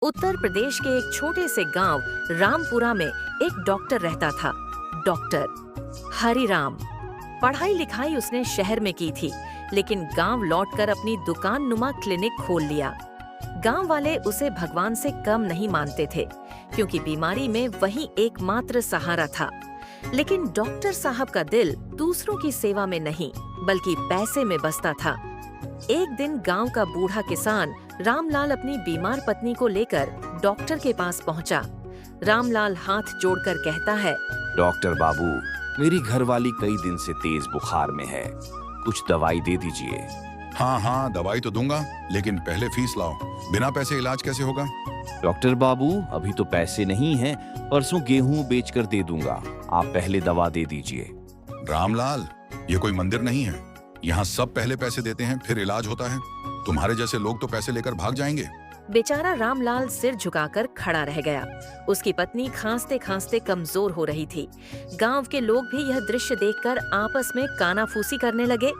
उत्तर प्रदेश के एक छोटे से गांव रामपुरा में एक डॉक्टर रहता था। डॉक्टर हरिराम। पढ़ाई लिखाई उसने शहर में की थी, लेकिन गांव लौटकर अपनी दुकान नुमा क्लिनिक खोल लिया। गांव वाले उसे भगवान से कम नहीं मानते थे, क्योंकि बीमारी में वही एकमात्र सहारा था। लेकिन डॉक्टर साहब का दिल दूसरों की सेवा में नहीं, बल्कि पैसे में बसता था। एक दिन गांव का बूढ़ा किसान रामलाल अपनी बीमार पत्नी को लेकर डॉक्टर के पास पहुंचा। रामलाल हाथ जोड़कर कहता है, डॉक्टर बाबू, मेरी घरवाली कई दिन से तेज बुखार में है, कुछ दवाई दे दीजिए। हाँ हाँ, दवाई तो दूंगा, लेकिन पहले फीस लाओ। बिना पैसे इलाज कैसे होगा? डॉक्टर बाबू, अभी तो पैसे नहीं हैं, परसों गेहूं बेचकर दे दूंगा, आप पहले दवा दे दीजिए। रामलाल, ये कोई मंदिर नहीं है। यहाँ सब पहले पैसे देते हैं, फिर इलाज होता है। तुम्हारे जैसे लोग तो पैसे लेकर भाग जाएंगे। बेचारा रामलाल सिर झुकाकर खड़ा रह गया। उसकी पत्नी खांसते खांसते कमजोर हो रही थी। गांव के लोग भी यह दृश्य देखकर आपस में कानाफूसी करने लगे।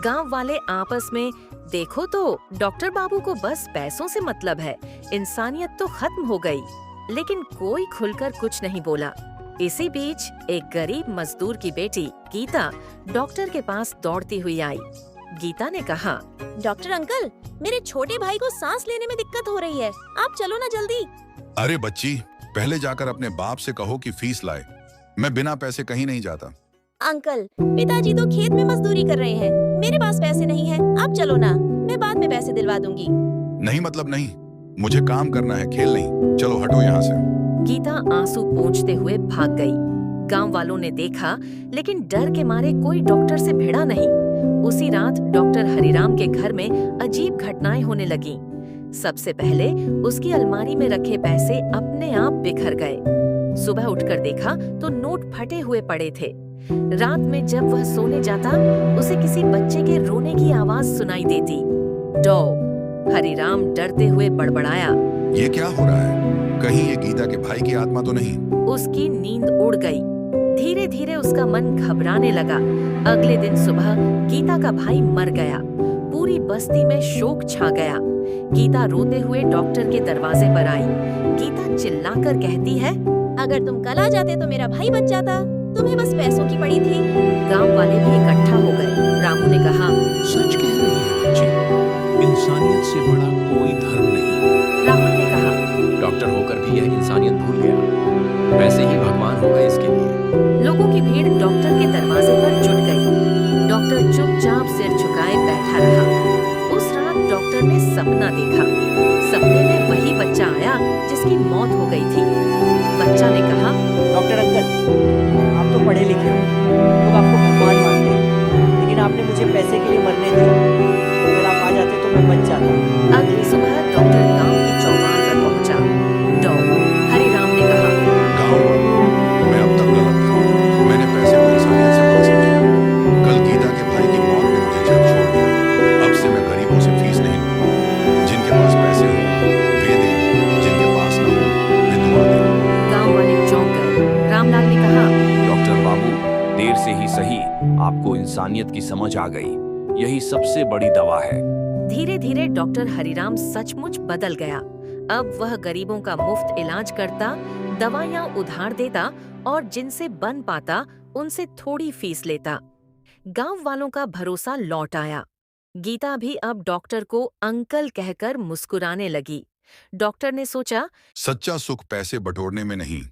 गांव वाले आपस में, देखो तो डॉक्टर बाबू को बस पैसों से मतलब है, इंसानियत तो खत्म हो गई। लेकिन कोई खुलकर कुछ नहीं बोला। इसी बीच एक गरीब मजदूर की बेटी गीता डॉक्टर के पास दौड़ती हुई आई। गीता ने कहा, डॉक्टर अंकल, मेरे छोटे भाई को सांस लेने में दिक्कत हो रही है, आप चलो ना जल्दी। अरे बच्ची, पहले जाकर अपने बाप से कहो कि फीस लाए। मैं बिना पैसे कहीं नहीं जाता। अंकल, पिताजी तो खेत में मजदूरी कर रहे हैं, मेरे पास पैसे नहीं है, आप चलो ना, मैं बाद में पैसे दिलवा दूंगी। नहीं मतलब नहीं, मुझे काम करना है, खेल नहीं। चलो हटो यहाँ से। गीता आंसू पोंछते हुए भाग गई। गांव वालों ने देखा, लेकिन डर के मारे कोई डॉक्टर से भिड़ा नहीं। उसी रात डॉक्टर हरिराम के घर में अजीब घटनाएं होने लगीं। सबसे पहले उसकी अलमारी में रखे पैसे अपने आप बिखर गए। सुबह उठकर देखा तो नोट फटे हुए पड़े थे। रात में जब वह सोने जाता, उसे किसी बच्चे के रोने की आवाज सुनाई देती। डॉ हरिराम डरते हुए बड़बड़ाया, ये क्या हो रहा है? कहीं ये गीता के भाई की आत्मा तो नहीं? उसकी नींद उड़ गई। धीरे धीरे उसका मन घबराने लगा। अगले दिन सुबह गीता का भाई मर गया। पूरी बस्ती में शोक छा गया। गीता रोते हुए डॉक्टर के दरवाजे पर आई। गीता चिल्लाकर कहती है, अगर तुम कल आ जाते तो मेरा भाई बच जाता, तुम्हें बस पैसों की पड़ी थी। गांव वाले भी इकट्ठा हो गए। रामू ने कहा, सच कह रही है बच्ची, इंसानियत से बड़ा कोई धर्म नहीं। राहुल ने कहा, डॉक्टर होकर भी यह इंसानियत भूल गया, वैसे ही भगवान हो गए इसके लिए। लोगों की भीड़ डॉक्टर के दरवाजे पर जुट गई। डॉक्टर चुपचाप सिर झुकाए बैठा रहा। उस रात डॉक्टर ने सपना देखा। सपने में वही बच्चा आया जिसकी मौत हो गई थी। बच्चा ने कहा, डॉक्टर अंकल, आप तो पढ़े लिखे हो, लोग आपको भगवान मानते हैं, लेकिन आपने मुझे पैसे के लिए मरने दिया। अगर आप आ जाते तो मैं बच जाता। अगली सुबह डॉक्टर गांव की चौपाल पर पहुंचा। डॉ हरिराम ने कहा, गाँव वालों, मैं अब तक गलत था। मैंने पैसे को इंसानियत से बड़ा समझा। कल गीता के भाई की मौत ने मुझे झक छोड़ दिया। अब से मैं गरीबों से फीस नहीं लूंगा। जिनके पास पैसे हो वे दें, जिनके पास न हो वे दुआ दें। गांव वाले चौंक गए। रामलाल ने कहा, डॉक्टर बाबू, देर से ही सही, आपको इंसानियत की समझ आ गई, यही सबसे बड़ी दवा है। धीरे धीरे डॉक्टर हरिराम सचमुच बदल गया। अब वह गरीबों का मुफ्त इलाज करता, दवाइयां उधार देता और जिनसे बन पाता उनसे थोड़ी फीस लेता। गांव वालों का भरोसा लौट आया। गीता भी अब डॉक्टर को अंकल कहकर मुस्कुराने लगी। डॉक्टर ने सोचा, सच्चा सुख पैसे बटोरने में नहीं,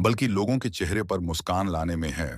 बल्कि लोगों के चेहरे पर मुस्कान लाने में है।